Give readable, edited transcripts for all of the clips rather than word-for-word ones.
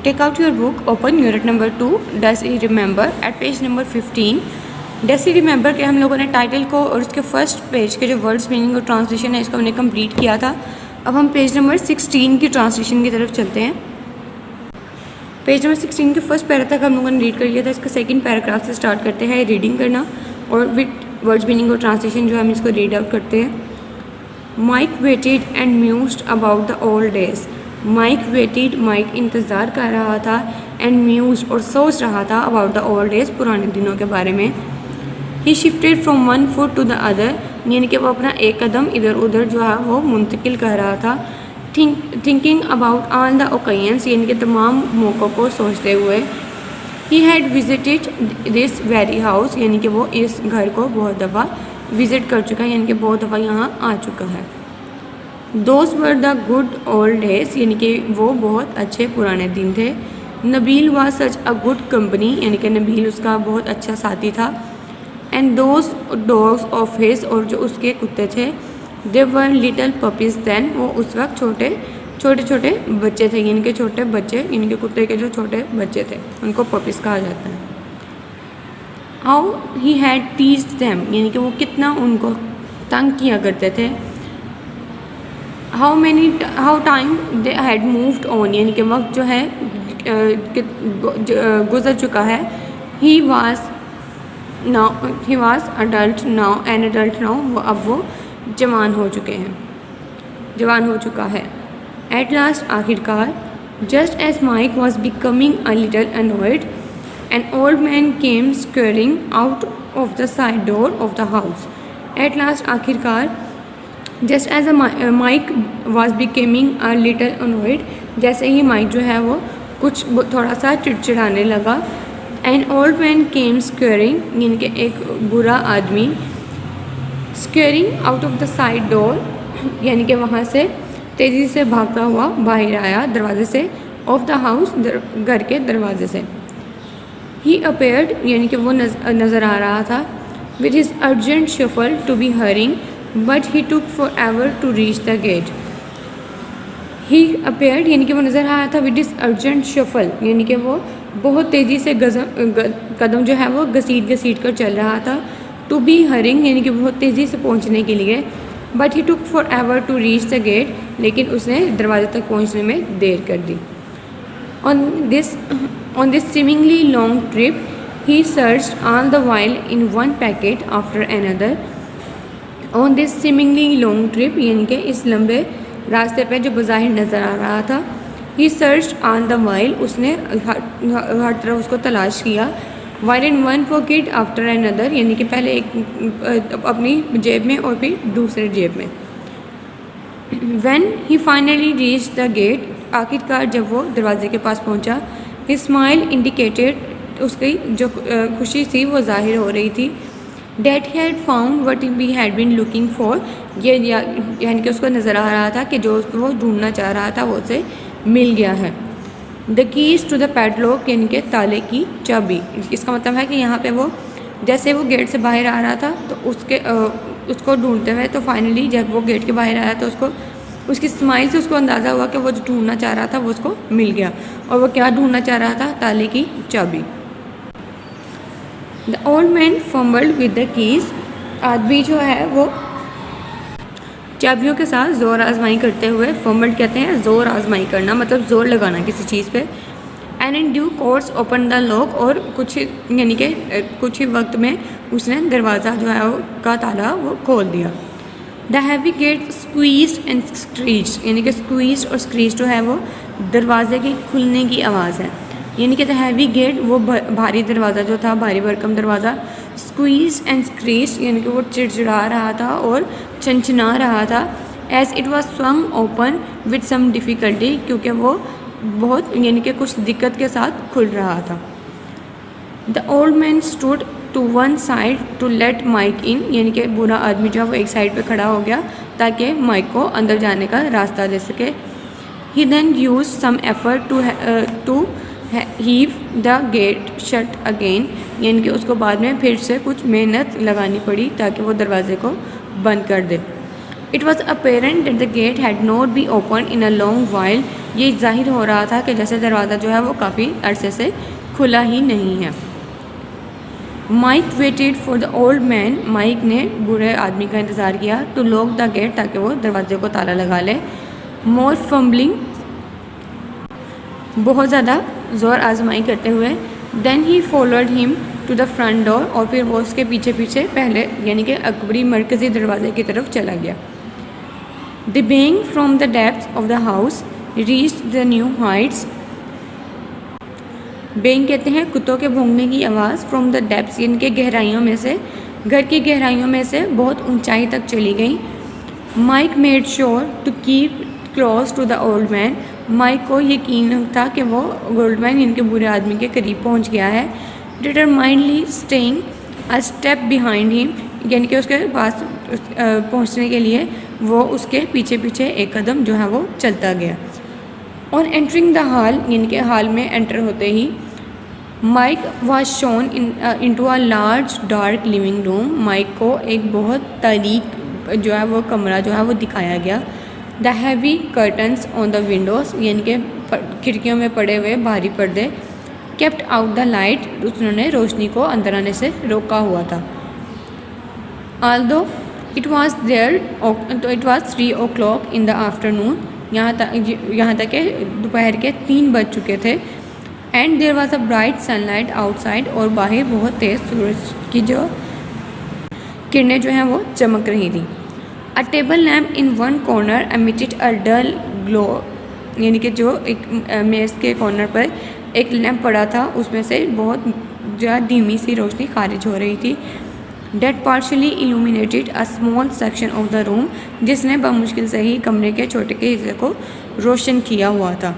Take out your book, open unit number 2, Does he remember, at page number 15. Does he remember के हम लोगों ने title को और उसके फर्स्ट पेज के जो वर्ड्स मीनिंग और ट्रांसलेशन है इसको हमने कंप्लीट किया था। अब हम पेज नंबर 16 की ट्रांसलेशन की तरफ चलते हैं। पेज नंबर 16 के फर्स्ट पैरा तक हम लोगों ने रीड कर लिया था। इसका सेकंड पैराग्राफ से स्टार्ट करते हैं रीडिंग करना और विद वर्ड्स मीनिंग और ट्रांसलेशन जो हम इसको रीड आउट करते हैं। Mike waited and mused about the old days. Mike waited, Mike इंतज़ार कर रहा था, एंड म्यूज्ड और सोच रहा था अबाउट द ओल्ड डेज, पुराने दिनों के बारे में। He shifted from one foot to the other, यानी कि वो अपना एक कदम इधर उधर जो है वो मुंतकिल कर रहा था। Thinking about all the occasions, यानी कि तमाम मौक़ों को सोचते हुए। He had visited this very house, यानी कि वो इस घर को बहुत दफ़ा विज़िट कर चुका है, यानी कि बहुत दफ़ा यहाँ आ चुका है। Those were the good old days, यानी कि वो बहुत अच्छे पुराने दिन थे। Nabeel was such a good company, यानी कि नबील उसका बहुत अच्छा साथी था। And those dogs of his, और जो उसके कुत्ते थे, दे वर लिटल पपीज़ दैन, वो उस वक्त छोटे छोटे बच्चे थे, यानी कि छोटे बच्चे, यानी कि कुत्ते के जो छोटे बच्चे थे उनको पपीज़ कहा जाता है। How he had teased them, यानी कि वो कितना उनको तंग किया करते थे। How time they had moved on, यानी कि वक्त जो है गुजर चुका है। He was adult now, an adult now, अब वो जवान हो चुका है। एट लास्ट, आखिरकार, just as Mike was becoming a little annoyed, an old man came scurrying out of the side door of the house. Eight last, आखिरकार, just as a Mike was becoming a little annoyed, जैसे ही mic जो है वो कुछ थोड़ा सा चिड़चिड़ाने लगा। N old man came squaring, यानी कि एक बुरा आदमी, squaring out of the side door, यानी कि वहाँ से तेज़ी से भागता हुआ बाहर आया दरवाजे से, ऑफ द हाउस, घर के दरवाजे से। ही अपेयर्ड, यानी कि वो नज़र आ रहा था, with his urgent shuffle to be hurrying, but he took for ever to reach the gate. He appeared, यानी कि वो नज़र आया था, विद हिज अर्जेंट शफल, यानी कि वो बहुत तेज़ी से कदम जो है वो घसीट कर चल रहा था। टू बी हरिंग, यानी कि बहुत तेज़ी से पहुंचने के लिए। But he took for ever to reach the gate, लेकिन उसने दरवाजे तक पहुंचने में देर कर दी। On this seemingly long trip, he searched all the while in one packet after another. On this seemingly long trip, यानी कि इस लंबे रास्ते पे जो बज़ाहिर नज़र आ रहा था। ही सर्च्ड ऑन द वाइल, उसने हर तरफ उसको तलाश किया। While in one pocket after another, यानी कि पहले एक अपनी जेब में और फिर दूसरे जेब में। When he finally reach the gate, आखिरकार जब वो दरवाजे के पास पहुंचा। ही स्माइल इंडिकेटेड, उसकी जो खुशी थी वो जाहिर हो रही थी। That he had found what we had been looking for, ये यानी कि उसको नज़र आ रहा था कि जो वो ढूंढना चाह रहा था वो उसे मिल गया है। The keys to the padlock, यानी कि ताले की चाबी। इसका मतलब है कि यहाँ पे वो जैसे वो गेट से बाहर आ रहा था तो उसको ढूंढते हुए, तो फाइनली जब वो गेट के बाहर आया तो उसकी स्माइल से उसको अंदाज़ा हुआ कि वो जो ढूंढना चाह रहा था वो उसको मिल गया। और वो क्या ढूंढना चाह रहा था? ताले की चाबी। The old man fumbled with the keys, आदमी जो है वो चाबियों के साथ ज़ोर आजमाई करते हुए, फम्बल्ड कहते हैं ज़ोर आजमाई करना, मतलब ज़ोर लगाना किसी चीज़ पे। And in due course open the lock, और कुछ यानी कि कुछ ही वक्त में उसने दरवाज़ा जो है वो का ताला वो खोल दिया। The heavy gate squeezed and screeched, यानी कि स्क्वीज्ड और स्क्रीच जो है वो दरवाजे के खुलने की आवाज़ है। यानी कि द हैवी गेट, वो भारी दरवाज़ा जो था, भारी भरकम दरवाज़ा। स्क्वीज्ड एंड स्क्रीच्ड, यानी कि वो चिड़चिड़ा रहा था और चंचना रहा था। As it was swung open with some difficulty, क्योंकि वो बहुत यानी कि कुछ दिक्कत के साथ खुल रहा था। The old man stood to one side to let Mike in, यानी कि बुरा आदमी जो है वो एक साइड पे खड़ा हो गया ताकि माइक को अंदर जाने का रास्ता दे सके। He then use some effort to heave the gate shut again, यानी कि उसको बाद में फिर से कुछ मेहनत लगानी पड़ी ताकि वो दरवाजे को बंद कर दे। It was apparent that the gate had not be open in a long while, ये जाहिर हो रहा था कि जैसे दरवाज़ा जो है वो काफ़ी अरसे से खुला ही नहीं है। Mike waited for the old man, Mike ने बूढ़े आदमी का इंतज़ार किया टू लॉक द गेट, ताकि वो दरवाजे को ताला लगा ले। मोर फम्बलिंग, बहुत ज़्यादा ज़ोर आजमाई करते हुए। Then he followed him to the front door, और फिर वो उसके पीछे पीछे पहले यानी कि अकबरी मरकज़ी दरवाजे की तरफ चला गया। The being from the depths of the house reached the new Heights, being कहते हैं कुत्तों के भौंकने की आवाज़, फ्रॉम द डेप्थ्स यानी कि गहराइयों में से, घर की गहराइयों में से बहुत ऊंचाई तक चली गई। Mike made sure to keep close to the old man, Mike को यकीन था कि वो ओल्ड मैन इनके बूढ़े आदमी के करीब पहुंच गया है। Determinedly staying a step behind him, यानी कि उसके पास पहुंचने के लिए वो उसके पीछे पीछे एक कदम जो है वो चलता गया। ऑन एंटरिंग द हॉल, यानी कि हॉल में एंटर होते ही, Mike was shown into a large dark living room, Mike को एक बहुत तारीक जो है वो कमरा जो है वो दिखाया गया। The heavy curtains on the Windows, यानी कि खिड़कियों में पड़े हुए भारी पर्दे, केप्ट आउट द लाइट, उन्होंने रोशनी को अंदर आने से रोका हुआ था। Although it was 3 o'clock in the afternoon, यहाँ तक कि दोपहर के 3 बज चुके थे। And there was a bright sunlight outside, और बाहर बहुत तेज़ सूरज की जो किरणें जो हैं वो चमक रही थी। A table lamp in one corner emitted a dull glow, यानी कि जो एक मेज़ के कॉर्नर पर एक लैम्प पड़ा था, उसमें से बहुत जो धीमी सी रोशनी खारिज हो रही थी। That partially illuminated a small section of the room, जिसने बमुश्किल से ही कमरे के छोटे के हिस्से को रोशन किया हुआ था।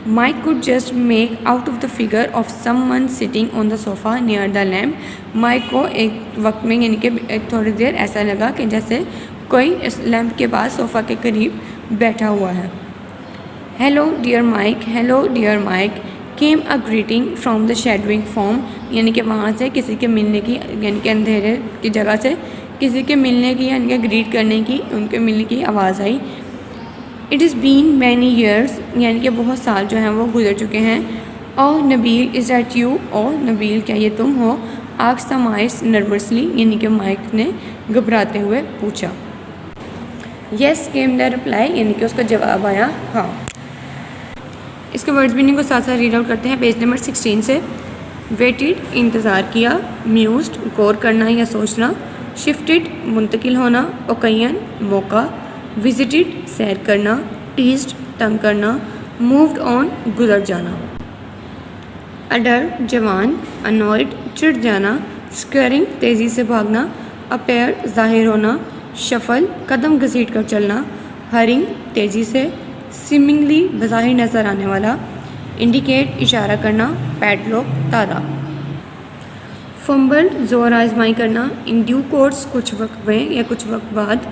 Mike could just make out of the figure of someone sitting on the sofa near the lamp. Mike को एक वक्त में यानी कि थोड़ी देर ऐसा लगा कि जैसे कोई इस लैम्प के पास सोफ़ा के करीब बैठा हुआ है। Hello dear Mike came a greeting from the shadowing form, यानी कि वहाँ से किसी के मिलने की, यानी कि अंधेरे की जगह से किसी के मिलने की यानी कि ग्रीट करने की, उनके मिलने की आवाज़ आई। It is been many years, यानी कि बहुत साल जो हैं वो गुजर चुके हैं। और नबील इज़ दैट यू, और नबील क्या ये तुम हो? आस्क्ड माइस नर्वसली, यानी कि माइक ने घबराते हुए पूछा। येस केम द रिप्लाई, यानी कि उसका जवाब आया हाँ। इसके वर्ड्स मीनिंग को साथ साथ रीड आउट करते हैं पेज नंबर 16 से। वेटेड इंतज़ार किया, म्यूज्ड गौर करना या सोचना, शिफ्टेड मुंतकिल होना, ओकैन मौका, विजिटेड सैर करना, टीज्ड तंग करना, मूव्ड ऑन गुजर जाना। अडर जवान, अनॉयड चिढ़ जाना, स्क्वेरिंग तेज़ी से भागना, अपेयर ज़ाहिर होना, शफल कदम घसीट कर चलना, हरिंग तेज़ी से, सिमिंगली बज़ाहिर नज़र आने वाला, इंडिकेट इशारा करना, पैडलॉक ताला। फंबल्ड ज़ोर आजमाई करना, इन ड्यू कोर्स कुछ वक्त में या कुछ वक्त बाद,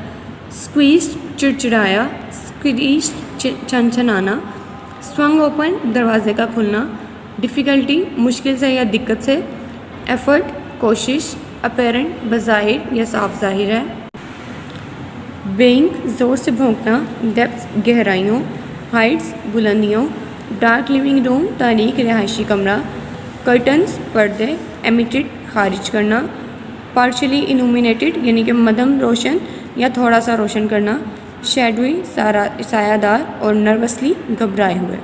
स्क्वीज्ड चिड़चिड़ाया, स्क्वीज्ड छनछनाना, स्वंग ओपन दरवाजे का खुलना, डिफ़िकल्टी मुश्किल से या दिक्कत से, एफर्ट कोशिश, अपेरेंट बज़ाहिर या साफ ज़ाहिर है, बेइंग ज़ोर से भौंकना, डेप्थ्स गहराइयों, हाइट्स बुलंदियों, डार्क लिविंग रूम तारीक रिहायशी कमरा, कर्टन्स पर्दे, एमिटेड खारिज करना, पार्शली इल्यूमिनेटेड यानी कि मध्यम रोशन या थोड़ा सा रोशन करना, शैडोई सायादार, और नर्वसली घबराए हुए।